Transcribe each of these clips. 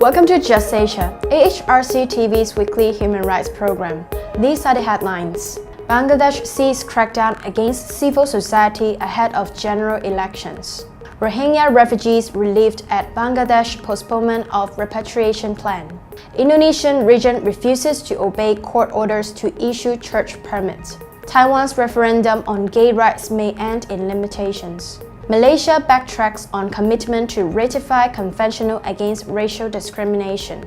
Welcome to Just Asia, AHRC TV's weekly human rights program. These are the headlines. Bangladesh sees crackdown against civil society ahead of general elections. Rohingya refugees relieved at Bangladesh postponement of repatriation plan. Indonesian region refuses to obey court orders to issue church permits. Taiwan's referendum on gay rights may end in limitations. Malaysia backtracks on commitment to ratify Convention against racial discrimination.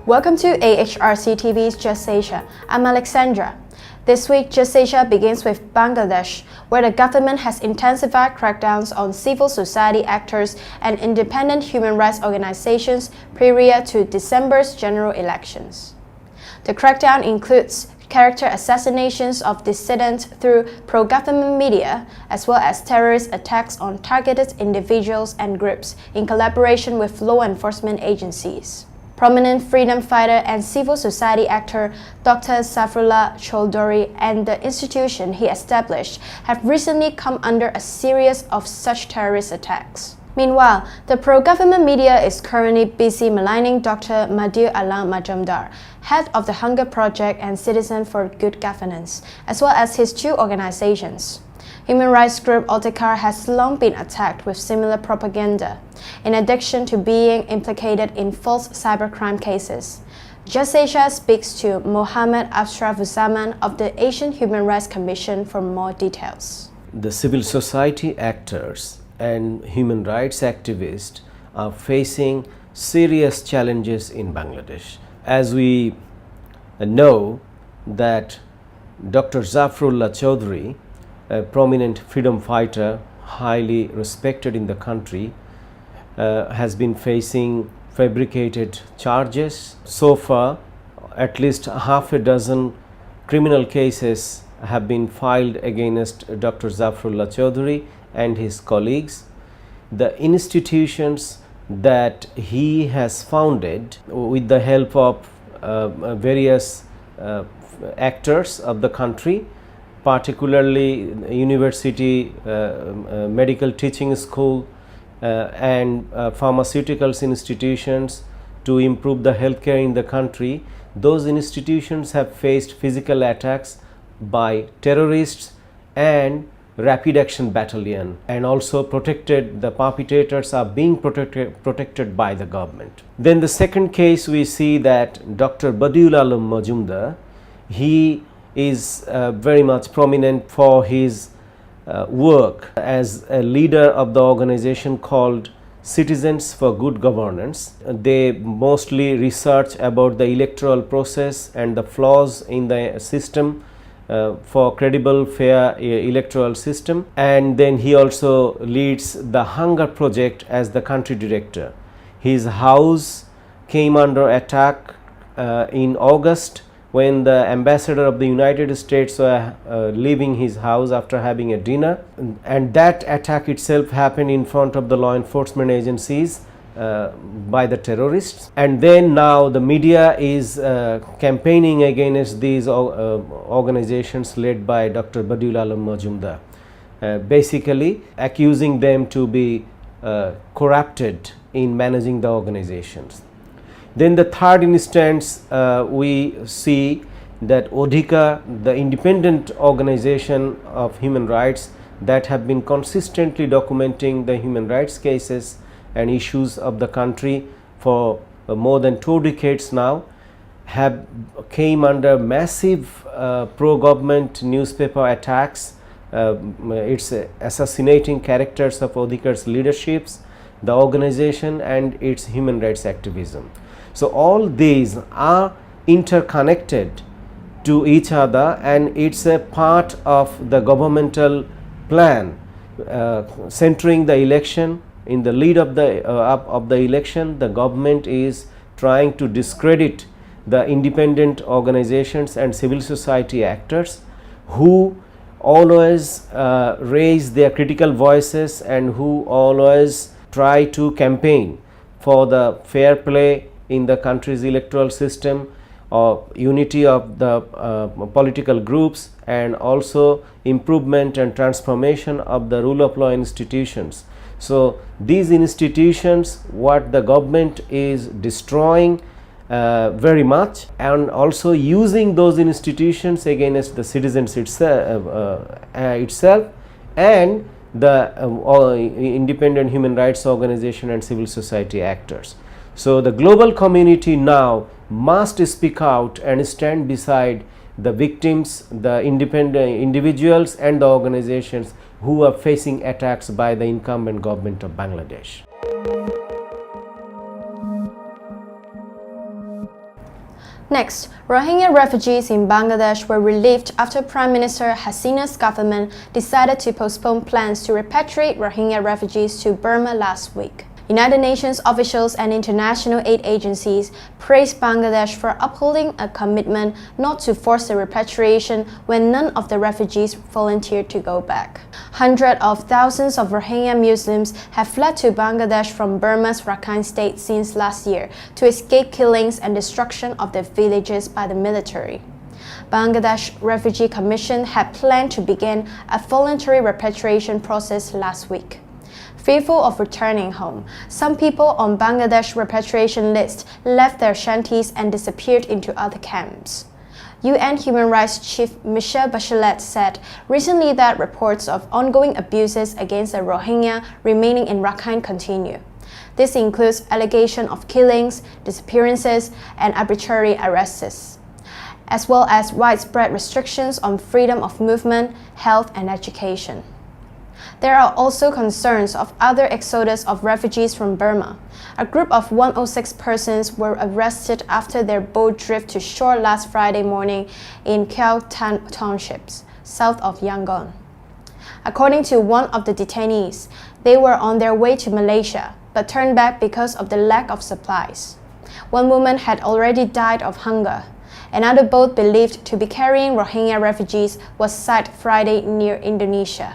Welcome to AHRC TV's Just Asia. I'm Alexandra. This week, Just Asia begins with Bangladesh, where the government has intensified crackdowns on civil society actors and independent human rights organizations prior to December's general elections. The crackdown includes character assassinations of dissidents through pro-government media, as well as terrorist attacks on targeted individuals and groups in collaboration with law enforcement agencies. Prominent freedom fighter and civil society actor Dr. Zafrullah Chowdhury and the institution he established have recently come under a series of such terrorist attacks. Meanwhile, the pro-government media is currently busy maligning Dr. Badul Alam Majumdar, head of the Hunger Project and Citizen for Good Governance, as well as his two organizations. Human rights group Otikar has long been attacked with similar propaganda, in addition to being implicated in false cybercrime cases. Just Asia speaks to Mohammad Ashrafuzzaman of the Asian Human Rights Commission for more details. The civil society actors and human rights activists are facing serious challenges in Bangladesh. As we know that Dr. Zafrullah Chowdhury, a prominent freedom fighter, highly respected in the country, has been facing fabricated charges. So far, at least half a dozen criminal cases have been filed against Dr. Zafrullah Chowdhury and his colleagues. The institutions that he has founded with the help of various actors of the country, particularly university, medical teaching school and pharmaceuticals institutions to improve the healthcare in the country, those institutions have faced physical attacks by terrorists and Rapid Action Battalion, and also the perpetrators are being protected by the government. Then the second case, we see that Dr. Badul Alam Majumdar, he is very much prominent for his work as a leader of the organization called Citizens for Good Governance. They mostly research about the electoral process and the flaws in the system for credible, fair electoral system. And then he also leads the Hunger Project as the country director. His house came under attack in August when the ambassador of the United States was leaving his house after having a dinner, and that attack itself happened in front of the law enforcement agencies by the terrorists. And then now the media is campaigning against these organizations led by Dr. Badul Alam Majumdar, basically accusing them to be corrupted in managing the organizations. Then the third instance, we see that ODHICA, the independent organization of human rights that have been consistently documenting the human rights cases and issues of the country for more than 2 decades now, have came under massive pro-government newspaper attacks. It's assassinating characters of ODHICA's leaderships, the organization and its human rights activism. So all these are interconnected to each other, and it's a part of the governmental plan centering the election. In the lead of the election, the government is trying to discredit the independent organizations and civil society actors who always raise their critical voices and who always try to campaign for the fair play in the country's electoral system, unity of the political groups, and also improvement and transformation of the rule of law institutions. So these institutions, what the government is destroying very much, and also using those institutions against the citizens itself and the independent human rights organization and civil society actors. So the global community now must speak out and stand beside the victims, the independent individuals and the organizations who are facing attacks by the incumbent government of Bangladesh. Next, Rohingya refugees in Bangladesh were relieved after Prime Minister Hasina's government decided to postpone plans to repatriate Rohingya refugees to Burma last week. United Nations officials and international aid agencies praised Bangladesh for upholding a commitment not to force the repatriation when none of the refugees volunteered to go back. Hundreds of thousands of Rohingya Muslims have fled to Bangladesh from Burma's Rakhine state since last year to escape killings and destruction of their villages by the military. Bangladesh Refugee Commission had planned to begin a voluntary repatriation process last week. Fearful of returning home, some people on Bangladesh repatriation list left their shanties and disappeared into other camps. UN Human Rights Chief Michelle Bachelet said recently that reports of ongoing abuses against the Rohingya remaining in Rakhine continue. This includes allegations of killings, disappearances, and arbitrary arrests, as well as widespread restrictions on freedom of movement, health, and education. There are also concerns of other exodus of refugees from Burma. A group of 106 persons were arrested after their boat drifted to shore last Friday morning in Khao Townships, south of Yangon. According to one of the detainees, they were on their way to Malaysia, but turned back because of the lack of supplies. One woman had already died of hunger. Another boat believed to be carrying Rohingya refugees was sighted Friday near Indonesia.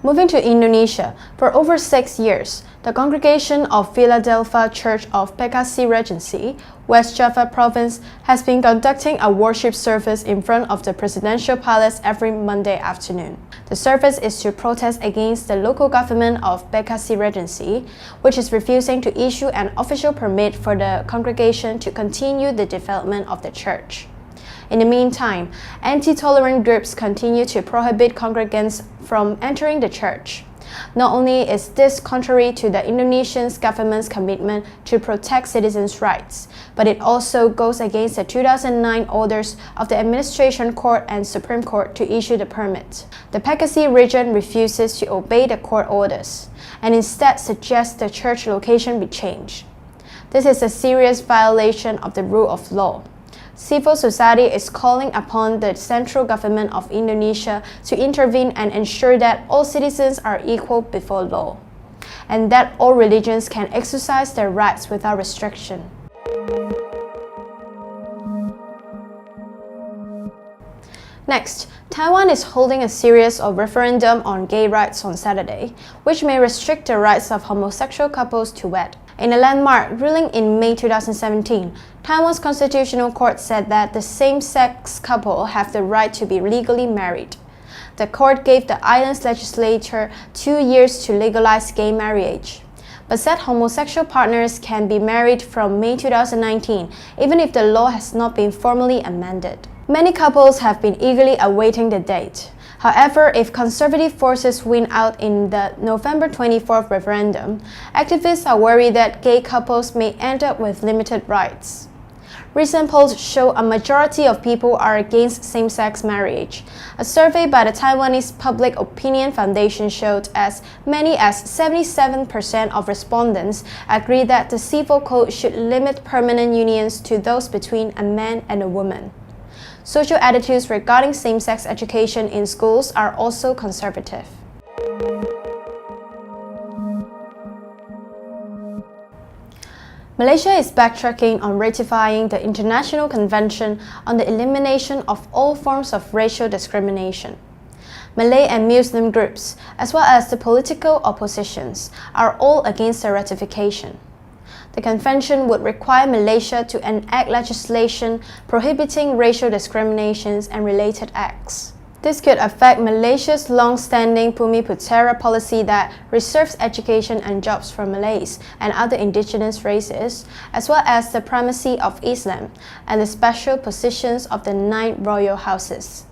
Moving to Indonesia, for over 6 years, the Congregation of Philadelphia Church of Pegasi Regency, West Java Province, has been conducting a worship service in front of the Presidential Palace every Monday afternoon. The service is to protest against the local government of Pegasi Regency, which is refusing to issue an official permit for the congregation to continue the development of the church. In the meantime, anti-tolerant groups continue to prohibit congregants from entering the church. Not only is this contrary to the Indonesian government's commitment to protect citizens' rights, but it also goes against the 2009 orders of the Administration Court and Supreme Court to issue the permit. The Pegasi region refuses to obey the court orders, and instead suggests the church location be changed. This is a serious violation of the rule of law. Civil society is calling upon the central government of Indonesia to intervene and ensure that all citizens are equal before law, and that all religions can exercise their rights without restriction. Next, Taiwan is holding a series of referendum on gay rights on Saturday, which may restrict the rights of homosexual couples to wed. In a landmark ruling in May 2017, Taiwan's Constitutional Court said that the same-sex couple have the right to be legally married. The court gave the island's legislature 2 years to legalize gay marriage, but said homosexual partners can be married from May 2019, even if the law has not been formally amended. Many couples have been eagerly awaiting the date. However, if conservative forces win out in the November 24th referendum, activists are worried that gay couples may end up with limited rights. Recent polls show a majority of people are against same-sex marriage. A survey by the Taiwanese Public Opinion Foundation showed as many as 77% of respondents agree that the civil code should limit permanent unions to those between a man and a woman. Social attitudes regarding same-sex education in schools are also conservative. Malaysia is backtracking on ratifying the International Convention on the Elimination of All Forms of Racial Discrimination. Malay and Muslim groups, as well as the political oppositions, are all against the ratification. The convention would require Malaysia to enact legislation prohibiting racial discriminations and related acts. This could affect Malaysia's long-standing Bumi Putera policy that reserves education and jobs for Malays and other indigenous races, as well as the primacy of Islam and the special positions of the 9 royal houses.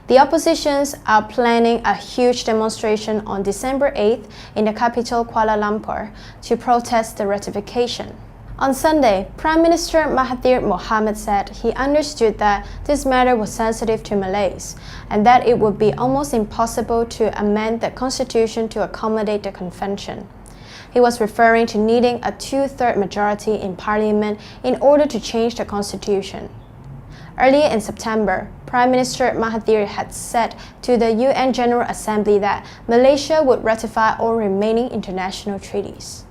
The oppositions are planning a huge demonstration on December 8th in the capital Kuala Lumpur to protest the ratification. On Sunday, Prime Minister Mahathir Mohamad said he understood that this matter was sensitive to Malays and that it would be almost impossible to amend the constitution to accommodate the convention. He was referring to needing a 2/3 majority in parliament in order to change the constitution. Earlier in September, Prime Minister Mahathir had said to the UN General Assembly that Malaysia would ratify all remaining international treaties.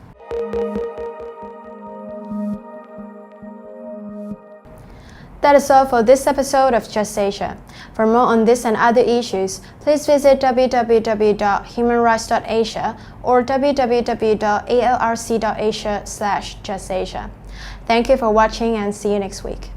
That is all for this episode of Just Asia. For more on this and other issues, please visit www.humanrights.asia or www.alrc.asia/justasia. Thank you for watching and see you next week.